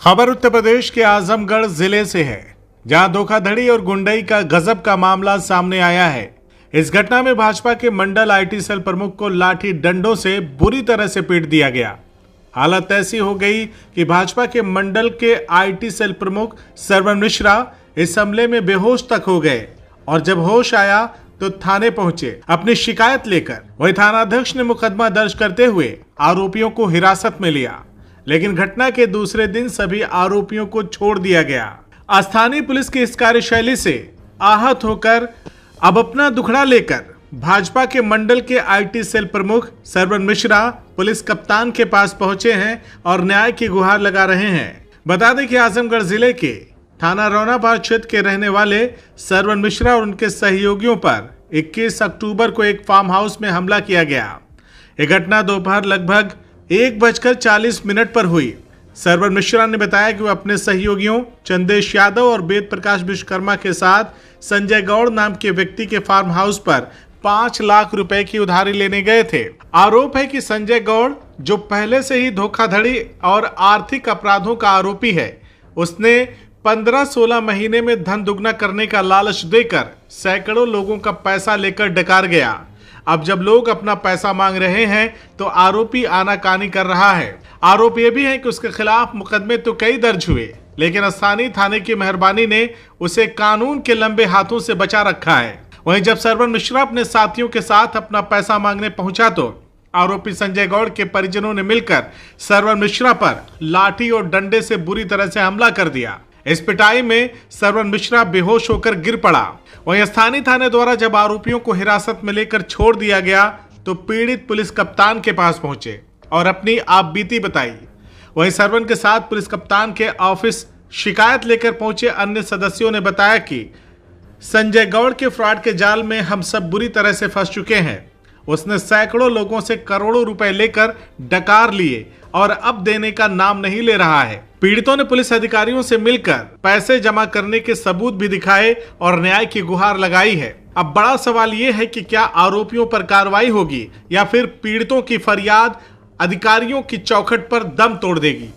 खबर उत्तर प्रदेश के आजमगढ़ जिले से है, जहां धोखाधड़ी और गुंडई का गजब का मामला सामने आया है। इस घटना में भाजपा के मंडल आईटी सेल प्रमुख को लाठी डंडों से बुरी तरह से पीट दिया गया। हालत ऐसी हो गई कि भाजपा के मंडल के आईटी सेल प्रमुख सरवन मिश्रा इस हमले में बेहोश तक हो गए और जब होश आया तो थाने पहुंचे अपनी शिकायत लेकर। वही थानाध्यक्ष ने मुकदमा दर्ज करते हुए आरोपियों को हिरासत में लिया, लेकिन घटना के दूसरे दिन सभी आरोपियों को छोड़ दिया गया। स्थानीय पुलिस की इस कार्यशैली से आहत होकर अब अपना दुखड़ा लेकर भाजपा के मंडल के आईटी सेल प्रमुख सरवन मिश्रा पुलिस कप्तान के पास पहुंचे हैं और न्याय की गुहार लगा रहे हैं। बता दें कि आजमगढ़ जिले के थाना रौनाबाद क्षेत्र के रहने वाले सरवन मिश्रा और उनके सहयोगियों पर 21 अक्टूबर को एक फार्म हाउस में हमला किया गया। यह घटना दोपहर लगभग 1:40 पर हुई। सरवन मिश्रा ने बताया कि वो अपने सहयोगियों चंदेश यादव और वेद प्रकाश विश्वकर्मा के साथ संजय गौड़ नाम के व्यक्ति के फार्म हाउस पर 5 लाख रुपए की उधारी लेने गए थे। आरोप है कि संजय गौड़, जो पहले से ही धोखाधड़ी और आर्थिक अपराधों का आरोपी है, उसने 15-16 महीने में धन दुगना करने का लालच देकर सैकड़ों लोगों का पैसा लेकर डकार गया। अब जब लोग अपना पैसा मांग रहे हैं तो आरोपी आनाकानी कर रहा है। आरोप यह भी है कि उसके खिलाफ मुकदमे तो कई दर्ज हुए, लेकिन स्थानीय थाने की मेहरबानी ने उसे कानून के लंबे हाथों से बचा रखा है। वहीं जब सरवन मिश्रा अपने साथियों के साथ अपना पैसा मांगने पहुंचा तो आरोपी संजय गौड़ के परिजनों ने मिलकर सरवन मिश्रा पर लाठी और डंडे से बुरी तरह से हमला कर दिया। इस पिटाई में सरवन मिश्रा बेहोश होकर गिर पड़ा। वहीं स्थानीय थाने द्वारा जब आरोपियों को हिरासत में लेकर छोड़ दिया गया तो पीड़ित पुलिस कप्तान के पास पहुंचे और अपनी आपबीती बताई। वहीं सरवन के साथ पुलिस कप्तान के ऑफिस शिकायत लेकर पहुंचे अन्य सदस्यों ने बताया कि संजय गौड़ के फ्रॉड के जाल में हम सब बुरी तरह से फंस चुके हैं। उसने सैकड़ों लोगों से करोड़ों रुपए लेकर डकार लिए और अब देने का नाम नहीं ले रहा है। पीड़ितों ने पुलिस अधिकारियों से मिलकर पैसे जमा करने के सबूत भी दिखाए और न्याय की गुहार लगाई है। अब बड़ा सवाल ये है कि क्या आरोपियों पर कार्रवाई होगी या फिर पीड़ितों की फरियाद अधिकारियों की चौखट पर दम तोड़ देगी।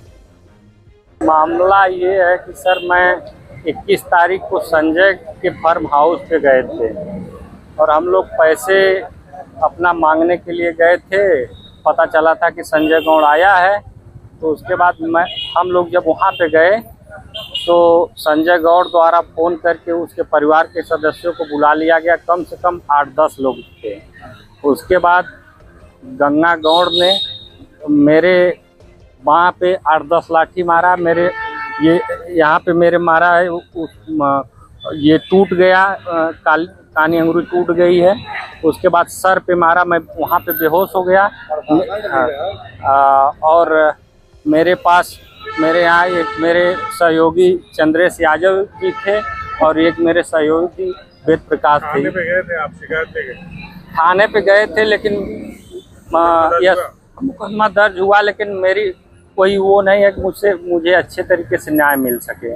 मामला ये है कि सर, मैं 21 तारीख को संजय के फार्म हाउस पे गए थे और हम लोग पैसे अपना मांगने के लिए गए थे। पता चला था कि संजय गौड़ आया है, तो उसके बाद हम लोग जब वहाँ पे गए तो संजय गौड़ द्वारा फ़ोन करके उसके परिवार के सदस्यों को बुला लिया गया। कम से कम 8-10 लोग थे। उसके बाद गंगा गौड़ ने मेरे वहाँ पे 8-10 लाठी मारा। मेरे ये यहाँ पे मेरे मारा है, ये टूट गया, कानी अंगुरी टूट गई है। उसके बाद सर पे मारा, मैं वहाँ पे बेहोश हो गया। और मेरे पास मेरे यहाँ एक मेरे सहयोगी चंदेश यादव जी थे और एक मेरे सहयोगी वेद प्रकाश थे। थाने पे गए थे आप, शिकायत लेके? थाने पे गए थे, लेकिन यह मुकदमा दर्ज हुआ, लेकिन मेरी कोई वो नहीं है कि मुझे अच्छे तरीके से न्याय मिल सके।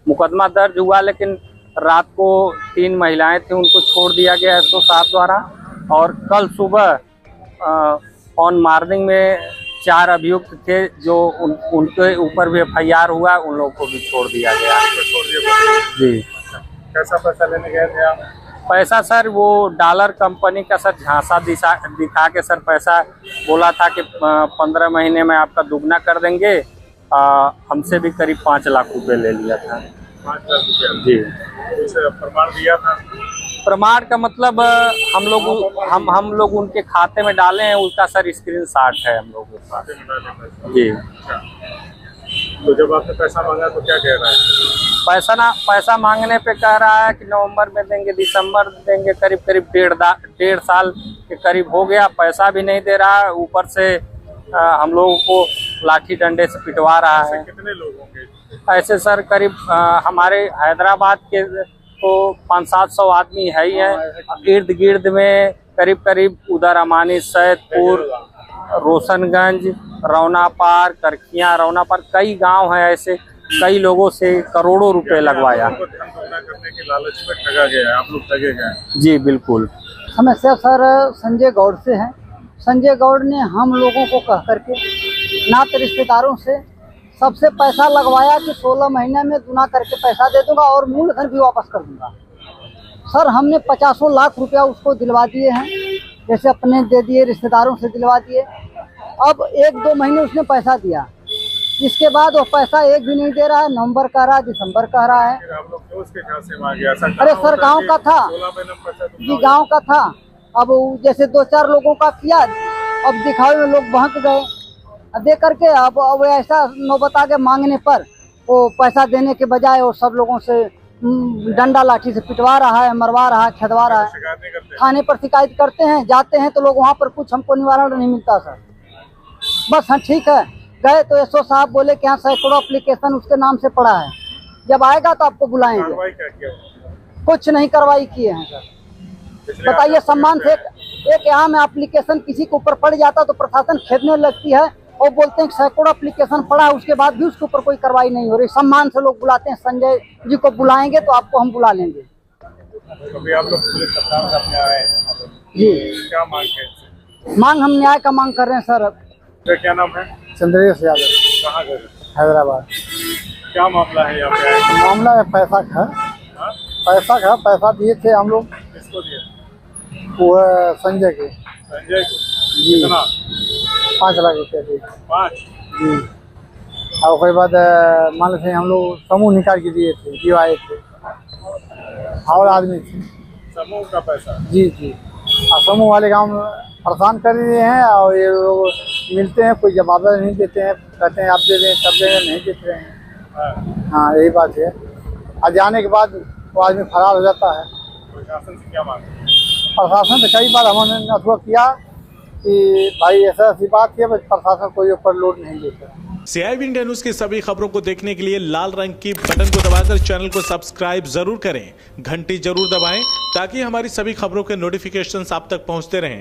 मुकदमा दर्ज हुआ, लेकिन रात को 3 महिलाएं थी, उनको छोड़ दिया गया 107 द्वारा। और कल सुबह ऑन मॉर्निंग में 4 अभियुक्त थे जो उनके ऊपर भी FIR हुआ, उन लोगों को भी छोड़ दिया गया। जी। कैसा पैसा लेने गए थे आप? पैसा सर, वो डॉलर कंपनी का सर झांसा दिखा के सर पैसा बोला था कि 15 महीने में आपका दुगना कर देंगे। हमसे भी करीब 5 लाख रुपए ले लिया था। 5 लाख रुपया? जी। उसे प्रमाण दिया था? प्रमाण का मतलब हम लोग उनके खाते में डाले हैं, उसका सर स्क्रीनशॉट है हम लोगों के पास। जी। तो जब आपने पैसा मांगा तो क्या कह रहा है? पैसा मांगने पे कह रहा है कि नवंबर में देंगे, दिसंबर देंगे। करीब 1.5 साल के करीब हो गया, पैसा भी नहीं दे रहा है। ऊपर से हम लोगों को लाठी डंडे से पिटवा रहा है। कितने लोग होंगे ऐसे सर? करीब हमारे हैदराबाद के तो 500-700 आदमी है ही है। इर्द गिर्द में करीब उधर अमानी, सैदपुर, रोशनगंज, रौनापार, करखिया, रौनापार, कई गांव हैं ऐसे। कई लोगों से करोड़ों रुपए लगवाया। धन दुगना करने के लालच में ठगा गया, आप लोग ठगे गए? जी बिल्कुल। समस्या सर संजय गौड़ से है। संजय गौड़ ने हम लोगों को कह करके नाते रिश्तेदारों से सबसे पैसा लगवाया कि 16 महीने में गुना करके पैसा दे दूंगा और मूलधन भी वापस कर दूंगा। सर हमने 50 लाख रुपया उसको दिलवा दिए हैं, जैसे अपने दे दिए, रिश्तेदारों से दिलवा दिए। अब 1-2 महीने उसने पैसा दिया, इसके बाद वो पैसा एक भी नहीं दे रहा है। नवंबर कह रहा है, दिसंबर कह रहा है। अरे सर गांव का था जी, गांव का था। अब जैसे 2-4 लोगों का किया, अब दिखावे में लोग बहक गए दे करके। अब ऐसा नौबत आ गए मांगने पर, वो पैसा देने के बजाय वो सब लोगों से डंडा लाठी से पिटवा रहा है, मरवा रहा है, खेदवा रहा है। थाने पर शिकायत करते हैं, जाते हैं तो लोग वहाँ पर कुछ हमको निवारण नहीं मिलता सर। बस हाँ ठीक है, गए तो एसओ साहब बोले कि यहाँ सैकड़ों एप्लीकेशन उसके नाम से पड़ा है, जब आएगा तो आपको बुलाएंगे। कुछ नहीं कार्रवाई किए हैं सर। बताइए, सम्मान से एक यहाँ में एप्लीकेशन किसी के ऊपर पड़ जाता तो प्रशासन खेदने लगती है और बोलते हैं सैकड़ों एप्लीकेशन पड़ा है, उसके बाद भी उसके ऊपर कोई कार्रवाई नहीं हो रही। सम्मान से लोग बुलाते हैं, संजय जी को बुलाएंगे तो आपको हम बुला लेंगे। कभी आप लोग पुलिस कप्तान साहब में आए जी, क्या मांग है? मांग हम न्याय का मांग कर रहे हैं सर। क्या नाम है? चंद्रेश यादव। कहाँ गए? हैदराबाद। क्या मामला है यहाँ पे आए? मामला है पैसा का। पैसा दिए थे हम लोग। किसको दिए? वो संजय के। संजय को? जी। कितना? 5 लाख रुपया दिए। 5? जी। और उसके बाद मान लीजिए हम लोग समूह निकाल के दिए थे, दिवाए थे और आदमी थे। समूह का पैसा? जी जी। और समूह वाले गाँव में परेशान कर रहे हैं और ये लोग मिलते हैं, कोई जवाब नहीं देते हैं, कहते हैं आप दे दें तब दें, नहीं देते हैं। हाँ यही बात है। और जाने के बाद वो आदमी फरार हो जाता है। प्रशासन से क्या मांग? प्रशासन से कई बार हमने अथवा किया कि भाई ऐसी बात है, बस प्रशासन कोई ऊपर लोड नहीं देता। CIB इंडिया न्यूज की सभी खबरों को देखने के लिए लाल रंग की बटन को दबाकर चैनल को सब्सक्राइब जरूर करें, घंटी जरूर दबाएं ताकि हमारी सभी खबरों के नोटिफिकेशंस आप तक पहुंचते रहें।